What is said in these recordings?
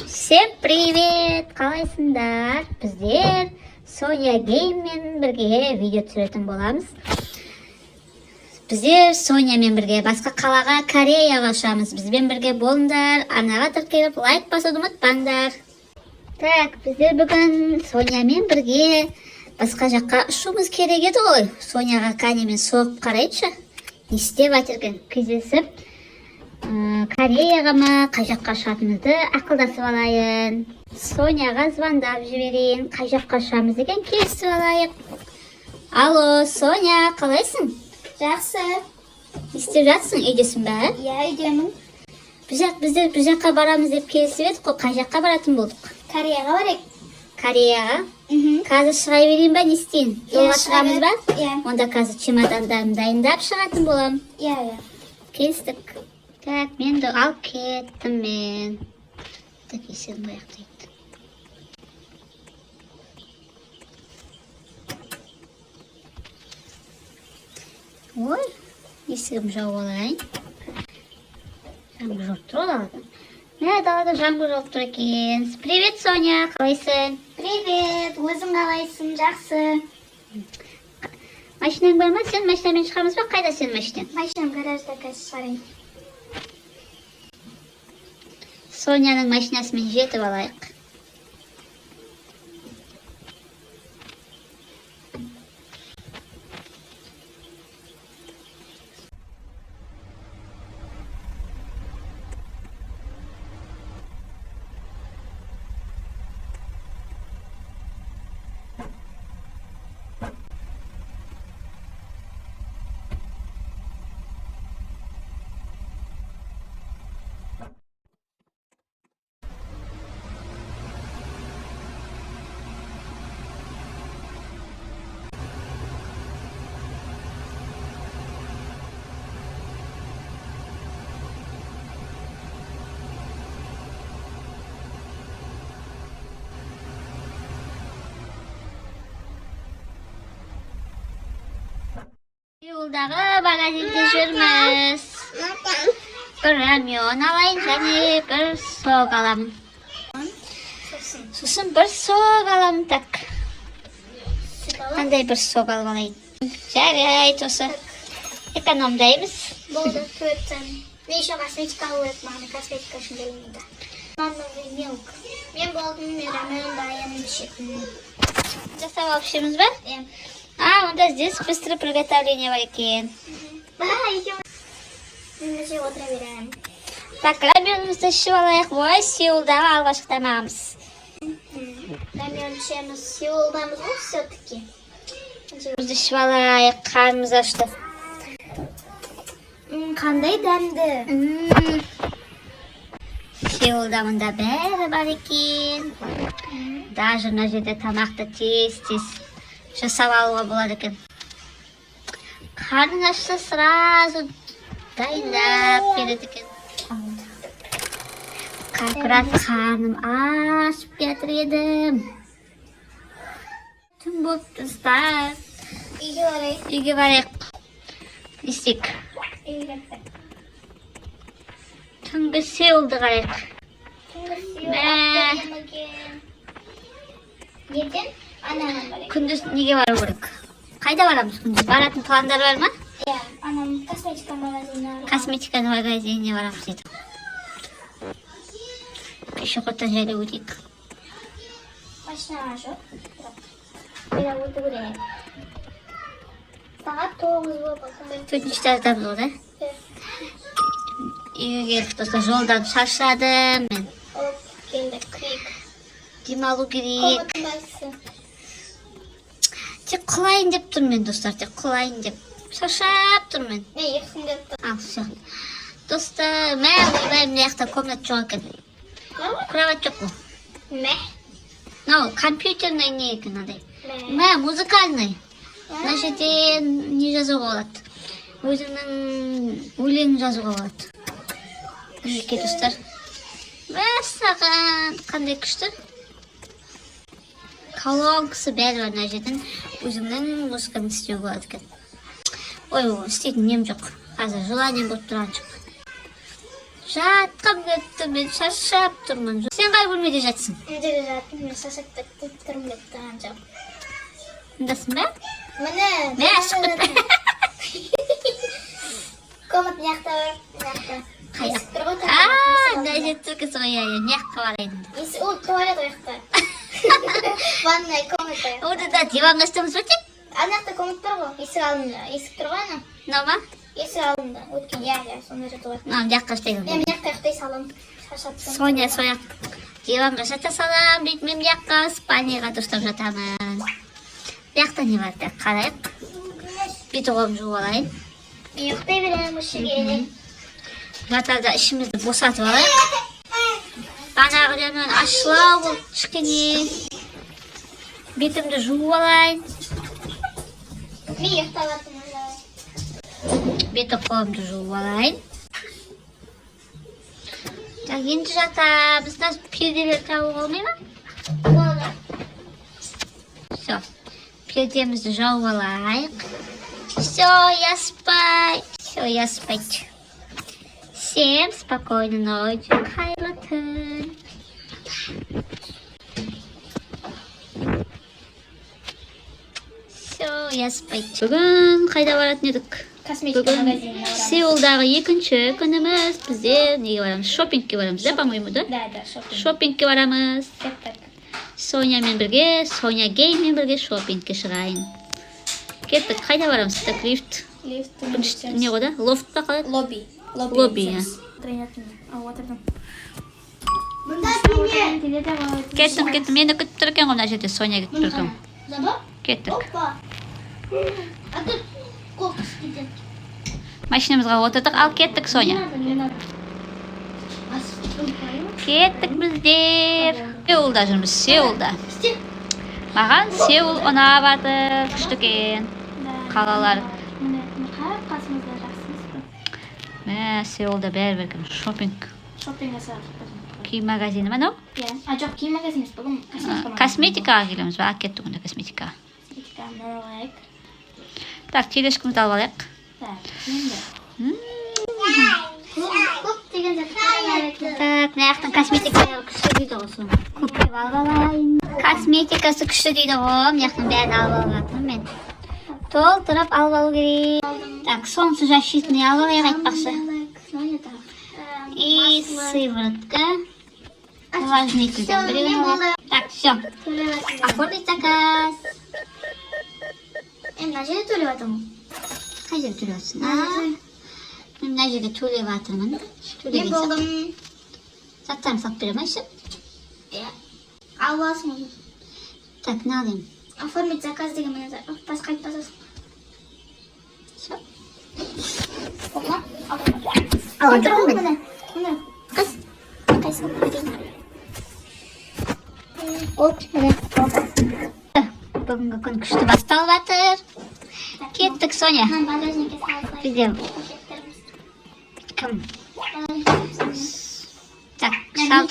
Всем привет! Қалайсыңдар? Біздер Соня Гейммен бірге видео түсіретін боламыз. Біздер Сонямен бірге басқа қалаға, Кореяға ұшамыз. Бізбен бірге болыңдар. Арнаға тіркеліп лайк басуды ұмытпаңдар. Так, біздер бүгін Сонямен бірге басқа жаққа ұшуымыз керек еді ғой. Соняға Канемен соғып қарайыншы. Не істеп жатырған кездесіп Кореяға ма, қай жаққа ұшатынымызды ақылдасып алайын. Соняға звондап жіберейін, қай жаққа ұшамыз деген келісіп алайық. Алло, Соня, қалайсың? Жақсы. Не істеп жатсың? Үйдесің бе? Иә, үйдемін. Біздер бір жаққа барамыз деп келісіп едік қой, қай жаққа баратын болдық? Кореяға барайық. Кореяға? Қазір шыға берейін ба, не істейін? Жолға шығамыз ба? Иә. Онда қазір чемодандарымды дайындап шығатын болам. Иә. Келістік. Так, мен де алып кеттім мен. Так, есігім аяқтайды. Ой, есігім жауып алайын. Жаңбыр жауып тұр далада. Мә, далада жаңбыр жауып тұр екен. Привет, Соня, қалайсың? Привет, өзің қалайсың? Жақсы. Машинаң бар ма? Сен машинамен шығамыз ба? Қайда сен машинаң? Машинам гаражда қазір шығарайын. Соняның машинасымен жетіп алайық. Yolдағы магазинде жүрміз. Бір рамион алайын және бір сок аламын. Сосын бір сок аламын, так. Қандай бір сок алып алайын. Жарайды, осы экономдаймыз. Болды, төрттен. Не еще косметика алып, маған косметика үшін келмейді. Мамновый милк. Мен болдым, мен рамион дайын ішетін. Жасап алып ішеміз ба? Иә. Онда здесь быстрое приготовление бар екен. Идем. Мен уже отыра беремін. Так, рамионымызды ішіп алайық. Ой, Сеулдағы алғашқы тамағымыз. Рамион ішеміз. Сеулдамыз ғой, все-таки. Бізді ішіп алайық, қарнымыз ашты. Қандай дәмді. Сеулда мұнда бәрі бар екен. Даже мына жерде тамақты тез-тез жасап алуға болады екен. Қарның ашса сразу дайындап береді екен. Как раз қарным ашып кетір едім. Түн болып достар. Үйге барайық. Үйге барайық. Істейік. Түнгі Сеулды қарайық. Ертең анамын барайық. Күндіз неге бару керек? Қайда барамыз күндіз? Баратын пландар бар ма? Иә, анам косметика магазиніне. Косметика магазиніне барамыз дейді. Пешеходтан жайлы өтейік. Машина жоқ. Бірақ өту керек. Сағат 9 болып. Төртінші этаждамыз ғой, да? Үйге келдік достар, жолдан шаршадым мен. Келдік, күйік. Демалу керек. Комнатымайсы. Тек құлайын деп тұрмын мен, достар, тек құлайын деп. Шаршап тұрмын мен. Мен екісін деп тұр. Ал, все. Достар, мә, ойбайым, мына жақта комнат жоқ екен. Кровать жоқ қой. Мә? Мынау компьютерный не екен адай. Мә? Музыкальный. Мына жерде не жазуға болады? Өзіңнің өлең жазуға болады. Мінекей достар. Мәссаған, қандай күшті. Колонкасы бәрі бар мына жерден. Өзіңнің музыканы істеуге болады екен. Ой, істейтін нем жоқ. Қазір желанием болып тұрған жоқ. Жатқым кетті, мен шаршап тұрмын. Сен қай бөлмеде жатсың? Үйде жатып, мен шаршап кеттім, тұрым кетті анжам. Мұндасың ба? Міне, Мә, шығып кетті. комнат мияқта бар, мияқта. Қайда? Есік тұр ғой, Мына жерде тұрғысы ғой, мияққа барайын. Ол туалет ояқта. Ванная комната. Орда диванға үстіміз өтеп? Ана жақта комнат бар ғой, есік алдында. Есік тұр ғой ана. Нама? Есік алдында. Өткен, иә, сонда жатып алады. Мияққа үстейін. Мен мияқта ұйықтай салам. Шаршаптым. Соня сояқ диванға жата салам дейді, мен мияққа спальняға дұрыстап жатамын. Мияқта не бар деп қарайық. Бет оғым жуып алайын. Мен ұйықтай беремін осы жерге. Жатарда ішімізді босатып алайық. Банағыдан ашылау болып кішкене. Бетімді жуып алайын. Мен ұйықтап жатырмын. Бет қолымды жуып алайын. Енді жатамыз. Перделер тауып алмай ма? Болды. Все. Пердемізді жауып алайық. Все, я спать. Все, я спать. Всем спокойной ночи. Қайырлы түн. Все, я спать. Бүгін қайда баратын едік? Косметика магазиніне барамыз. Сеулдағы екінші күніміз. Біздер неге барамыз? Шопингке барамыз, да, по-моему, да? Да, шопинг. Шопингке барамыз. Кеттік. Сонямен бірге, Соня Геймен бірге шопингке шығайын. Кеттік, қайда барамыз? Так, лифт. Не ғой да? Лофт па қалай? Лобби. Лобби, иә. Отырдым. Кеттім. Мені күтіп тұр екен ғой, мына жерде Соня күтіп тұр екен. Кеттік. Опа. А тут қоқыс кетеді. Машинамызға отырдық, ал кеттік, Соня. Кеттік біздер. Сеулда жүрміз, Сеулда. Маған Сеул ұнап жатыр, күшті екен. Қалалар. Қасымызда жақсымыз ба? Мә, Сеулда бәрі кім шопинг. Шопинг жасадық. Киім магазині ма, Иә. Жоқ, киім магазин емес, бүгін косметика. Косметикаға келеміз ба? Кеттік онда косметикаға. Косметиканы алайық. Так, телешкімізді алып алайық. Так, енді. Көп деген заттар. Так, мына жақтың косметикасы күшті дейді ғой соны. Көптеп алып алайын. Косметикасы күшті дейді ғой, мына жақтың бәрін алып алып жатырмын мен. Толтырып алып алу керек. Так, солнце защитный алып алайық айтпақшы. И сыворотка. Увлажнительден біреуін алайық. Так, все. Оформить заказ. Мына жерде төлеп жатырмын. Қай жерде төлеп жатырсың? Мен мына жерде төлеп жатырмын. Мен болдым. Заттарымды салып бере ма еще? Иә. Алып аласың оны. Так, не алайын? Оформить заказ деген міне басқа айтып басасың. Все. Болма. Алып жүрмін мен. Міне. Қыз. Қайсың берейін. Оп, міне. Бүгінгі күн күшті басталып жатыр. Кеттік, Соня. Багажникке салып Бізде кім? Так, шал.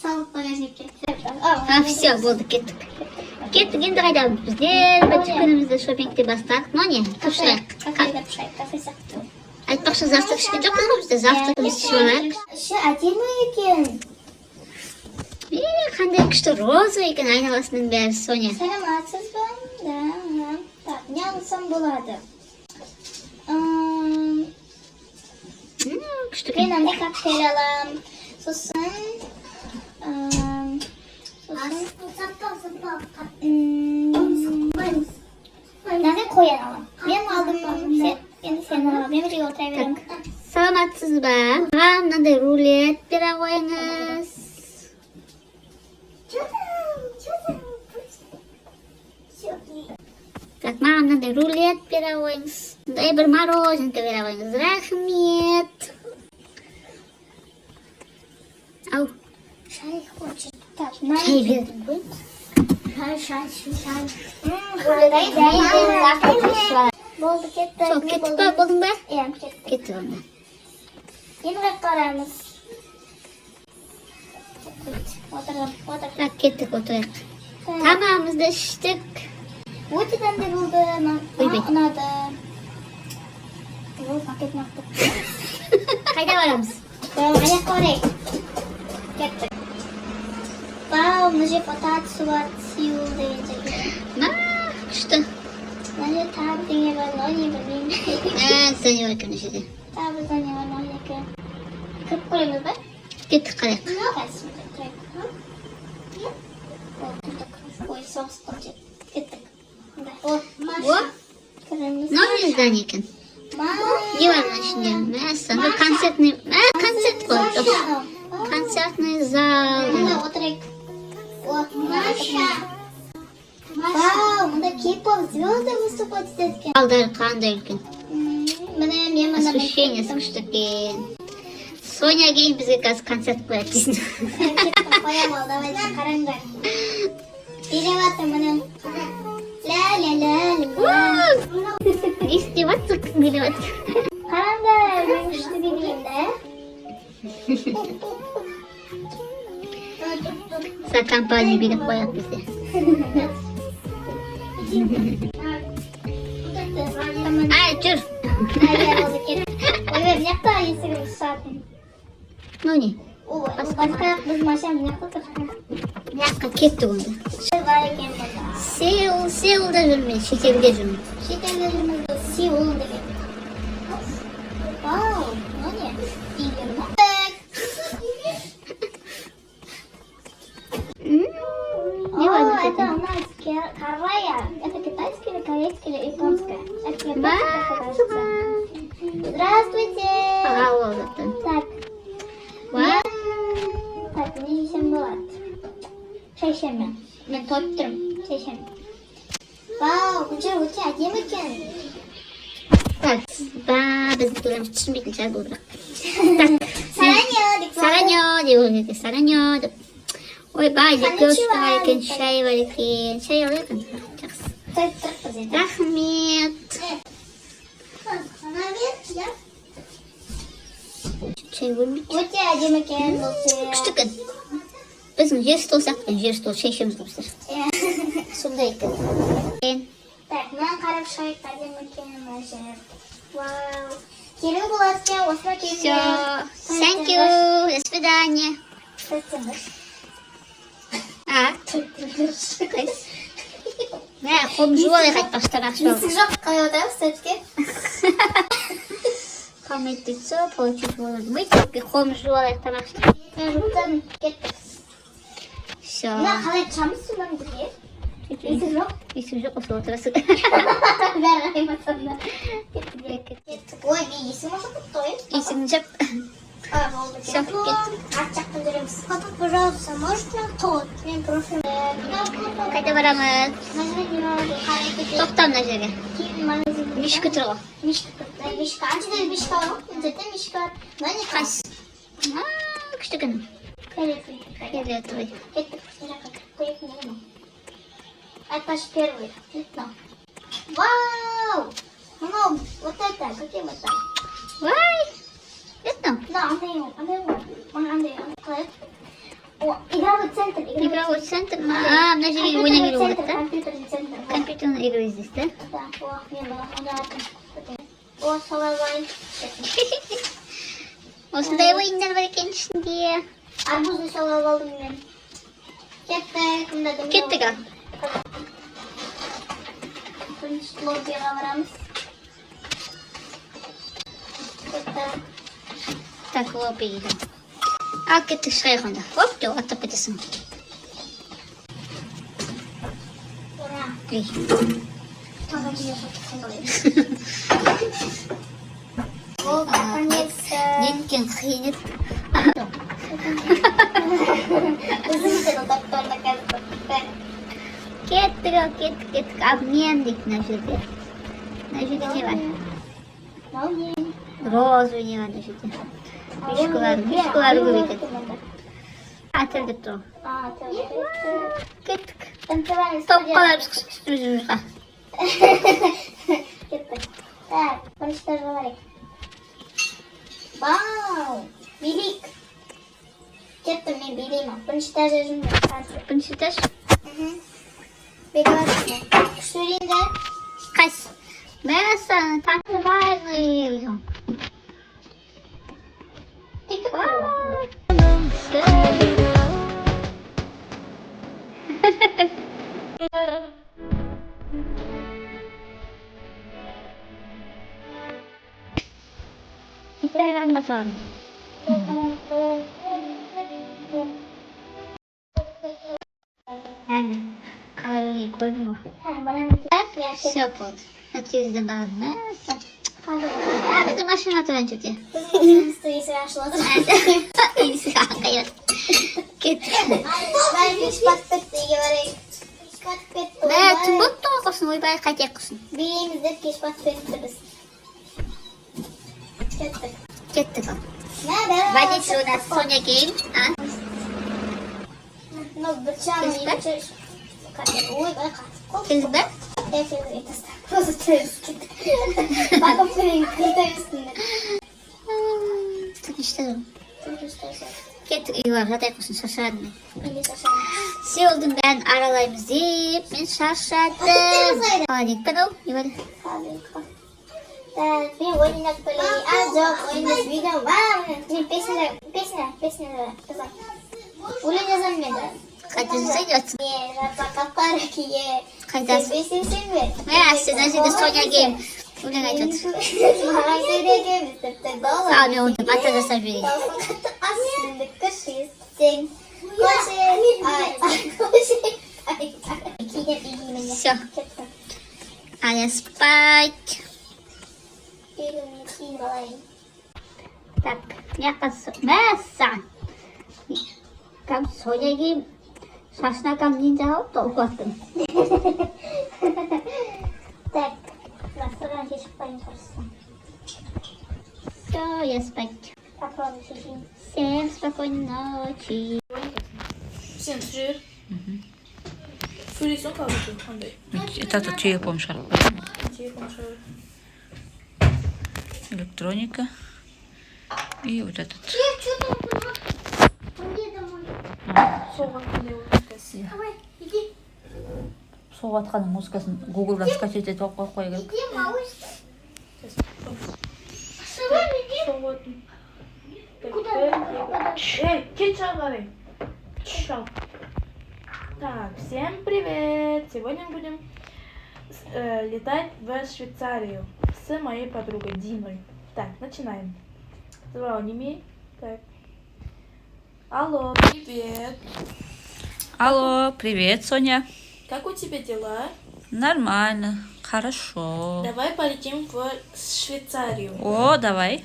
Салып багажникке. Все, болды, кеттік. Кеттік, енді қайдамыз? Біздер бірінші күнімізді шопингте бастадық. Но не, тұршылайық. Кафеге тұршайық, кафе сияқты. Айтпақшы, завтрак ішкен жоқпыз ғой бізде. Завтракымызды ішіп алайық. Іші әдемі екен. Қандай күшті роза екен айналасының бәрі, Соня. Саламатсыз ба? Да. Так, не алсам болады. Күшті Мен екен. андай коктейль алам. Сосын мынандай қоян алам. Мен алдым, енді сен алам. Мен жерге отыра беремін. Саламатсыз ба? Маған мынандай рулет бере қойыңыз. Так, маған мынандай рулет бере қойыңыз. Мындай бір мороженка бере қойыңыз. Рахмет. Ау, Шай хочет. Так, чай бер. Шай. Болды, кетті. Сол, кеттік па, болдың ба? Иә, кеттік. Кеттік онда. Енді қараймыз. Отырдым. Так, кеттік, отырайық. Тамағымызды іштік. Өте дәмді болды. Ойбай. Ұнады. Bu paket yaptık. Qayda boramiz? Аяққа барайық. Кеттік. Вау, мына жер потат суат сеул деген жерге. Күшті. Мына жер тағы бірдеңе бар, но не білмеймін. Сәне бар екен жерде. Тағы бірдеңе бар, но некі. Кіріп көреміз ба? Кеттік қарайық. Ой, соғыс қылып кеттік. О, Кіреміз. новый здание екен. Не бар мына ішінде? Мәссаған, концертный... концерт қой. Концертный зал. Мында отырайық. Маша. Вау, мында кей-поп звезды выступать еткен. Балдар қандай үлкен. Міне мен мында Освещение күшті екен. Соня кейін бізге қазір концерт қояды дейсің. кеттім қоям ал, давайте қараңдар. Билеп жатыр міне. Ля-ля-ля-ля. Не істеп жатсың, билеп жатыр. Қараңдар, мен күшті билеймін да. Са компания билеп қояды бізде. Ай, жүр. Ой, мына жақта есігіміз шатын. Ну не, Ой, басқа біз машина мына жақта тұр. мына жаққа кеттік онда. Бар екен бұнда. Сеулда жүрмін, шетелде жүрмін. Шетелде жүрміз, Сеул деген. Вау, мына не? Игорь ма? Не var Это bu у нас Корея. Это китайская или корейская или японская? Это японская, кажется. Здравствуйте. Аға олды. Так, Ва? так, не жесем болады. Шешеммен. Мен тойып тұрмын. Шешем. Вау, бұл жер өте әдемі екен. Так, біздікілеріміз түсінбейтін шығар бұл бірақ. Сараньо деп Сараньо деп ойлайды, сараньо деп. Ой, бай, лепешка бар екен, шай бар екен. Шай алып екен. Жақсы. тойып тұрмыз енді. Рахмет. Шай бөлмейді. Өте әдемі екен бұл жер. Күшті екен. Біздің жер стол сияқты, жер стол шешеміз қылыпсыр. Сондай екен. Так, мен қарап шығайық әдемі екен мына жер. Вау. Келу болады екен, осыма келу. Все. Thank you. До свидания. А? Мә, қолым жуалай қайтпақшы тамақшы Есік жоқ қойуда, кстати. Помыть лицо, получить воду, мыть руки, қолым жуалай тамақшы. Мен жуықтадым, кеттік. Все. Мына қалай шамыз судан бізге? Есік жоқ. Есік жоқ, осы отырасың. Бәрі аймасында. Кеттік. Ой, мен есігім жоқ той. Есігін жап. Болды. Всё, кеттік. Арт жақтан жүреміз. Папа, пожалуйста, можете тот? Мен профиль. Қайда барамыз? Нажимайте, қарай кетейік. Тоқта мына жерге. Кейін магазин. Мишка тұр ғой. Мишка. Анчада мишка бар ғой? Мына жерде мишка бар. Мына не қайсы? Күшті күн. Келеді. Келеді. Кеттік. Мына жаққа кіріп қояйық, неге ма? Айтпашы первый. Мынау. Вау! Мынау, вот это, какие вот это? Вай! Это? Да, андай ғой. Оны андай қылып. О, игровой центр. Игровой центр. Мына жерге ойнай беру болады, да? Компьютерный центр. Компьютерный игры здесь, да? Да, о, мен бағам. О, солай. Осындай ойындар бар екен ішінде. Арбузды солай алдым мен. Кеттік. Кеттік ал. Бірінші лоббиға барамыз. Кеттік. Так, лоббиге. Ал кеттік шығайық онда. Оп, жоқ, аттап кетесің. Ура. Ей. Тағы бүйе қоттықсын болайын. О, наконец-то. Неткен қиын еді. Өзімізді докторда қазір. Кеттік. Обмен дейді мына жерде. Мына жерде не бар? Мынау не? Розы не бар мына жерде. Мишкалар көп екен. Ател деп тұр. Кеттік. Топқалар біз үстіміз жұмысқа. Кеттік. Так, бірінші этажға барайық. Вау! Билейік. Кеттім, мен билеймін. Бірінші этажда жүрмін. Бірінші этаж. Билеп жатырмын. Сөйлейін де. Қайсы? Месса, танцевальный. Масон. Все, вот. Надеюсь, добавим мясо. Это машина транчите. Evet, mutlu olsun. Uybar kaçak olsun. Birimizde keşfat biz. Gittik. Nerede? Водить у нас Соня Гейм. Ну, бычам и бычаш. Ой, бака. Кизбе? Я тебе это ставлю. Просто тезки. Бака принкритаюстун. Тут işte dur. Çünkü istersen. Gittik. Yok, zaten olsun. Şaşırdım. Или сашан. Şey oldum ben aralayımız deyip. Ben şaşırdım. Hadi kanal. Yuvarı. Фабрика. Так, ты ойнак полей. А, жок, ойнак видео. Вау, не песня. Давай. Ули не замеда. Kaçıncı gidiyorsun? Ye, rapakapar ki ye. Kaçacağız. Besin mi? Veya siz şimdi Sonya Game. Buraya kaçıyorsun. Mahallede mi? Sağ olun. Hatta sabiri. Aslında kışısın. Koşe. Все. А я спать. Так, мясо. Кам Соня Гейм. Шашна кам ниндзя толку аттым. Так, ресторан еще поинтересуется. Все, я спать. Попробуй сидим. Всем спокойной ночи. Всем привет. Söyleyeceğim kahveci. Это чьи yapalım şarkı? Телефон шарит. Электроника. И вот этот. Soğuk muzikası. Давай, иди. Соғып жатқан музыкасын гуглдан скачать етіп алып қоя керек. Иди, малыш. Soğuk. Куда? Эй, кетчал говори. Шел. Так, всем привет! Сегодня мы будем летать в Швейцарию с моей подругой Димой. Так, начинаем. Звоним. Так. Алло, привет. Алло, привет, Соня. Как у тебя дела? Нормально, хорошо. Давай полетим в Швейцарию. О, давай.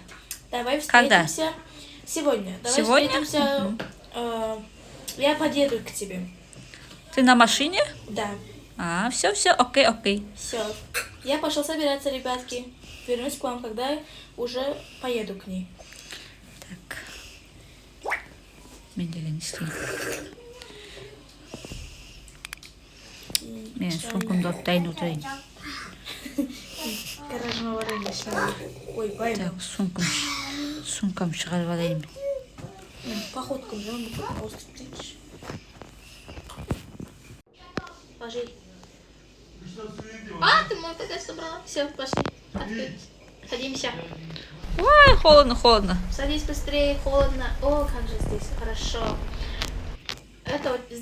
Давай Когда? встретимся сегодня. Давай Сегодня? встретимся. Я подъеду к тебе. Ты на машине? Да. А, все, окей. Все. Я пошел собираться, ребятки. Вернусь к вам, когда уже поеду к ней. Так. Мен деген істеймін. Мен сумкамды алып дайын отырайын. Гаражного варенья шарик. Ой, байма. Так, сумкам шығарып алайын. Походку берем, просто встретишь. Ложи. А, ты мой багаж собрала? Все, пошли. Садимся. Ой, холодно. Садись быстрее, холодно. О, как же здесь хорошо. Это вот здесь